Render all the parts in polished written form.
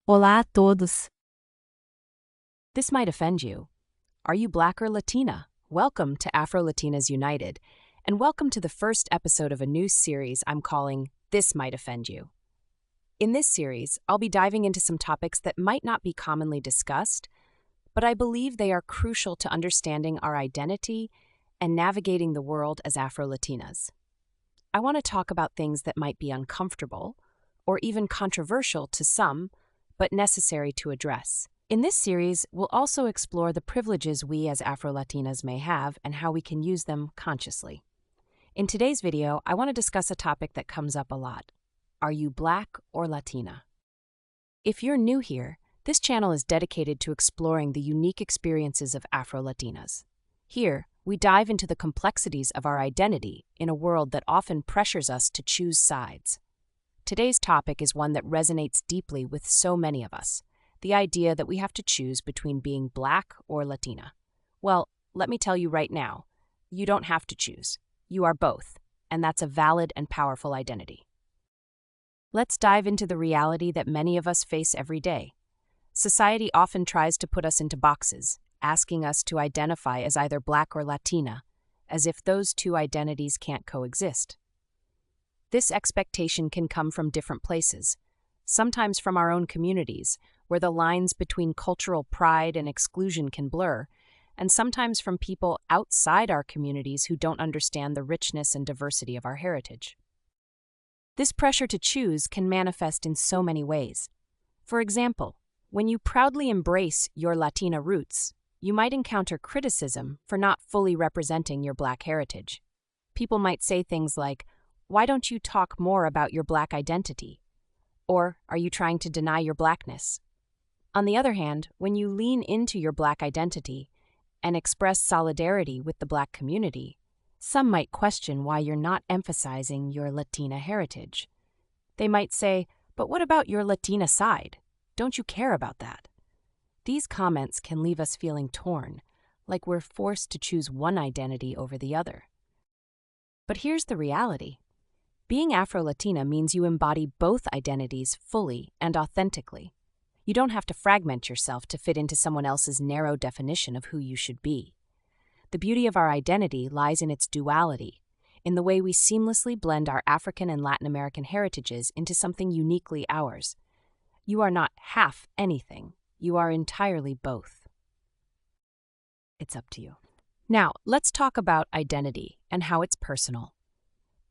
Olá a todos. This might offend you. Are you Black or Latina? Welcome to Afro-Latinas United, and welcome to the first episode of a new series I'm calling This Might Offend You. In this series, I'll be diving into some topics that might not be commonly discussed, but I believe they are crucial to understanding our identity and navigating the world as Afro-Latinas. I want to talk about things that might be uncomfortable, or even controversial to some, but necessary to address. In this series, we'll also explore the privileges we as Afro-Latinas may have and how we can use them consciously. In today's video, I want to discuss a topic that comes up a lot. Are you Black or Latina? If you're new here, this channel is dedicated to exploring the unique experiences of Afro-Latinas. Here, we dive into the complexities of our identity in a world that often pressures us to choose sides. Today's topic is one that resonates deeply with so many of us. The idea that we have to choose between being Black or Latina. Well, let me tell you right now, you don't have to choose. You are both, and that's a valid and powerful identity. Let's dive into the reality that many of us face every day. Society often tries to put us into boxes, asking us to identify as either Black or Latina, as if those two identities can't coexist. This expectation can come from different places, sometimes from our own communities, where the lines between cultural pride and exclusion can blur, and sometimes from people outside our communities who don't understand the richness and diversity of our heritage. This pressure to choose can manifest in so many ways. For example, when you proudly embrace your Latina roots, you might encounter criticism for not fully representing your Black heritage. People might say things like, "Why don't you talk more about your Black identity?" Or, "Are you trying to deny your Blackness?" On the other hand, when you lean into your Black identity and express solidarity with the Black community, some might question why you're not emphasizing your Latina heritage. They might say, "But what about your Latina side? Don't you care about that?" These comments can leave us feeling torn, like we're forced to choose one identity over the other. But here's the reality. Being Afro-Latina means you embody both identities fully and authentically. You don't have to fragment yourself to fit into someone else's narrow definition of who you should be. The beauty of our identity lies in its duality, in the way we seamlessly blend our African and Latin American heritages into something uniquely ours. You are not half anything. You are entirely both. It's up to you. Now, let's talk about identity and how it's personal.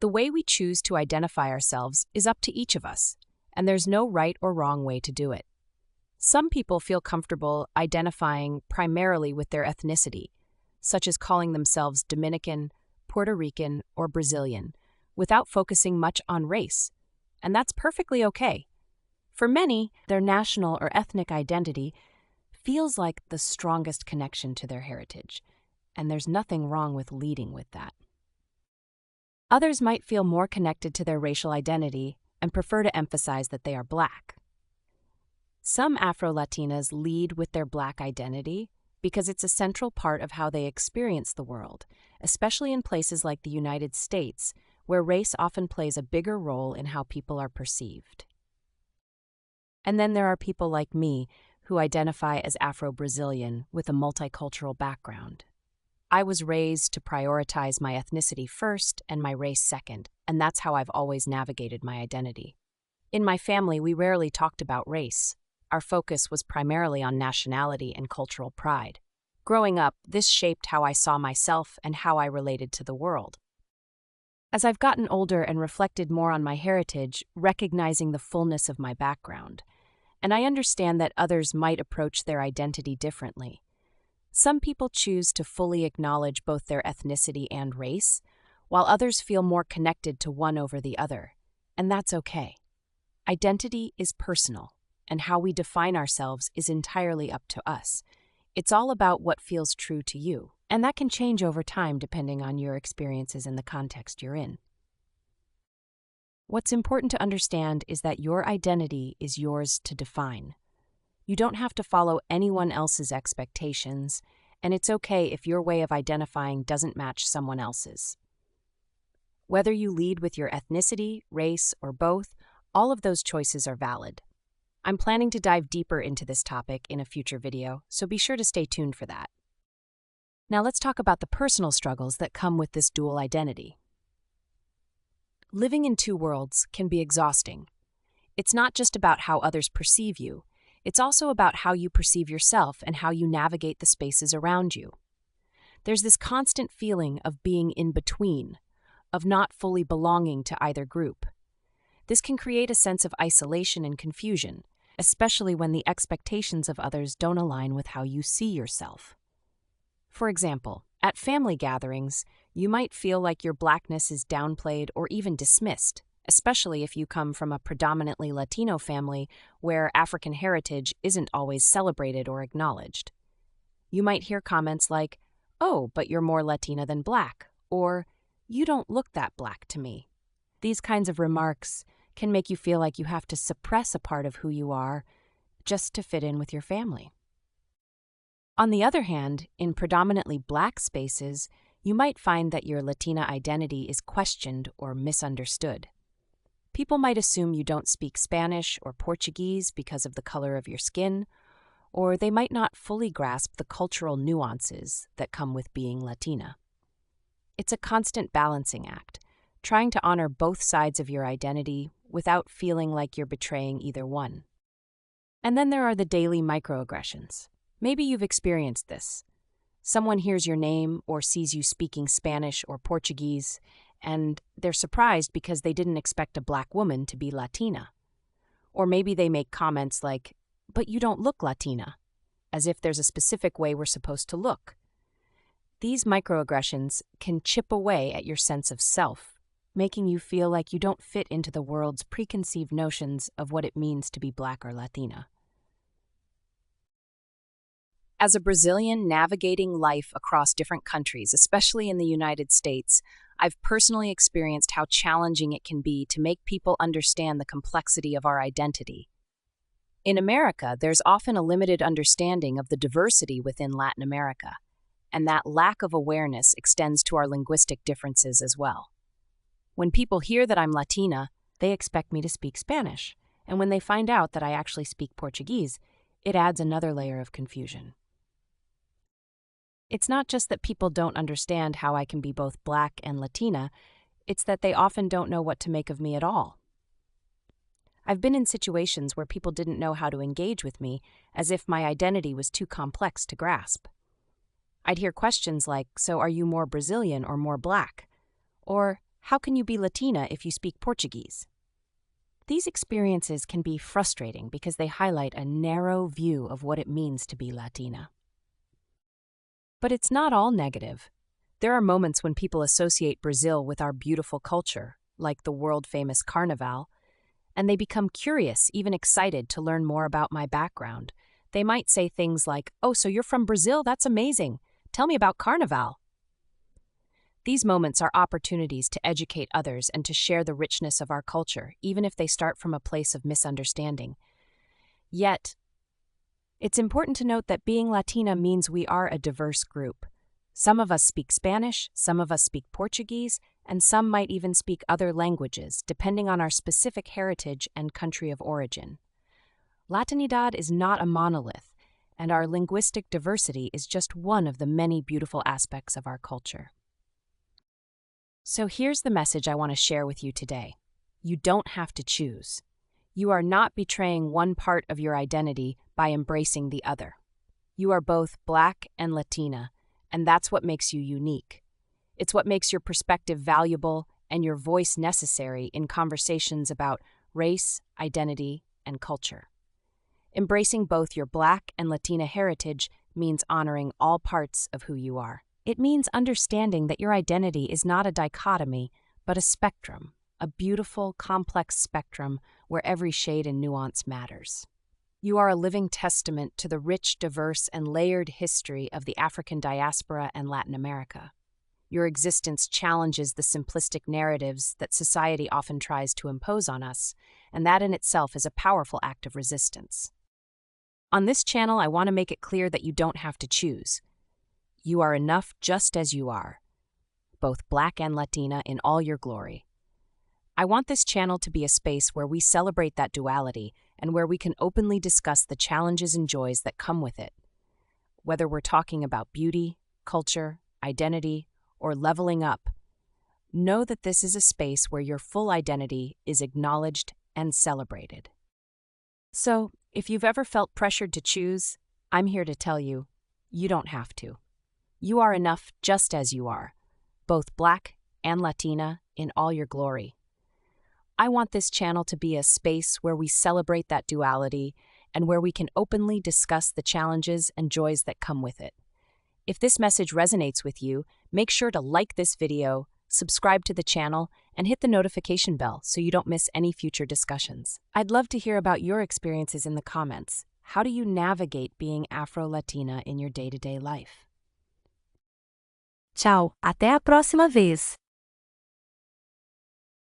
The way we choose to identify ourselves is up to each of us, and there's no right or wrong way to do it. Some people feel comfortable identifying primarily with their ethnicity, such as calling themselves Dominican, Puerto Rican, or Brazilian, without focusing much on race, and that's perfectly okay. For many, their national or ethnic identity feels like the strongest connection to their heritage, and there's nothing wrong with leading with that. Others might feel more connected to their racial identity and prefer to emphasize that they are Black. Some Afro-Latinas lead with their Black identity because it's a central part of how they experience the world, especially in places like the United States, where race often plays a bigger role in how people are perceived. And then there are people like me who identify as Afro-Brazilian with a multicultural background. I was raised to prioritize my ethnicity first and my race second, and that's how I've always navigated my identity. In my family, we rarely talked about race. Our focus was primarily on nationality and cultural pride. Growing up, this shaped how I saw myself and how I related to the world. As I've gotten older and reflected more on my heritage, recognizing the fullness of my background, and I understand that others might approach their identity differently. Some people choose to fully acknowledge both their ethnicity and race, while others feel more connected to one over the other, and that's okay. Identity is personal, and how we define ourselves is entirely up to us. It's all about what feels true to you, and that can change over time depending on your experiences and the context you're in. What's important to understand is that your identity is yours to define. You don't have to follow anyone else's expectations, and it's okay if your way of identifying doesn't match someone else's. Whether you lead with your ethnicity, race, or both, all of those choices are valid. I'm planning to dive deeper into this topic in a future video, so be sure to stay tuned for that. Now let's talk about the personal struggles that come with this dual identity. Living in two worlds can be exhausting. It's not just about how others perceive you, it's also about how you perceive yourself and how you navigate the spaces around you. There's this constant feeling of being in between, of not fully belonging to either group. This can create a sense of isolation and confusion, especially when the expectations of others don't align with how you see yourself. For example, at family gatherings, you might feel like your blackness is downplayed or even dismissed, especially if you come from a predominantly Latino family where African heritage isn't always celebrated or acknowledged. You might hear comments like, "Oh, but you're more Latina than black," or "You don't look that black to me." These kinds of remarks can make you feel like you have to suppress a part of who you are just to fit in with your family. On the other hand, in predominantly black spaces, you might find that your Latina identity is questioned or misunderstood. People might assume you don't speak Spanish or Portuguese because of the color of your skin, or they might not fully grasp the cultural nuances that come with being Latina. It's a constant balancing act, trying to honor both sides of your identity without feeling like you're betraying either one. And then there are the daily microaggressions. Maybe you've experienced this. Someone hears your name or sees you speaking Spanish or Portuguese, and they're surprised because they didn't expect a black woman to be Latina. Or maybe they make comments like, "But you don't look Latina," as if there's a specific way we're supposed to look. These microaggressions can chip away at your sense of self, making you feel like you don't fit into the world's preconceived notions of what it means to be black or Latina. As a Brazilian navigating life across different countries, especially in the United States, I've personally experienced how challenging it can be to make people understand the complexity of our identity. In America, there's often a limited understanding of the diversity within Latin America, and that lack of awareness extends to our linguistic differences as well. When people hear that I'm Latina, they expect me to speak Spanish, and when they find out that I actually speak Portuguese, it adds another layer of confusion. It's not just that people don't understand how I can be both black and Latina, it's that they often don't know what to make of me at all. I've been in situations where people didn't know how to engage with me, as if my identity was too complex to grasp. I'd hear questions like, "So are you more Brazilian or more black?" Or, "How can you be Latina if you speak Portuguese?" These experiences can be frustrating because they highlight a narrow view of what it means to be Latina. But it's not all negative. There are moments when people associate Brazil with our beautiful culture, like the world-famous Carnival, and they become curious, even excited to learn more about my background. They might say things like, "Oh, so you're from Brazil? That's amazing. Tell me about Carnival." These moments are opportunities to educate others and to share the richness of our culture, even if they start from a place of misunderstanding. Yet, it's important to note that being Latina means we are a diverse group. Some of us speak Spanish, some of us speak Portuguese, and some might even speak other languages, depending on our specific heritage and country of origin. Latinidad is not a monolith, and our linguistic diversity is just one of the many beautiful aspects of our culture. So here's the message I want to share with you today. You don't have to choose. You are not betraying one part of your identity by embracing the other. You are both black and Latina, and that's what makes you unique. It's what makes your perspective valuable and your voice necessary in conversations about race, identity, and culture. Embracing both your black and Latina heritage means honoring all parts of who you are. It means understanding that your identity is not a dichotomy, but a spectrum, a beautiful, complex spectrum where every shade and nuance matters. You are a living testament to the rich, diverse, and layered history of the African diaspora and Latin America. Your existence challenges the simplistic narratives that society often tries to impose on us, and that in itself is a powerful act of resistance. On this channel, I want to make it clear that you don't have to choose. You are enough just as you are, both black and Latina in all your glory. I want this channel to be a space where we celebrate that duality and where we can openly discuss the challenges and joys that come with it. Whether we're talking about beauty, culture, identity, or leveling up, know that this is a space where your full identity is acknowledged and celebrated. So, if you've ever felt pressured to choose, I'm here to tell you, you don't have to. You are enough just as you are, both Black and Latina in all your glory. I want this channel to be a space where we celebrate that duality and where we can openly discuss the challenges and joys that come with it. If this message resonates with you, make sure to like this video, subscribe to the channel, and hit the notification bell so you don't miss any future discussions. I'd love to hear about your experiences in the comments. How do you navigate being Afro-Latina in your day-to-day life? Tchau, até a próxima vez!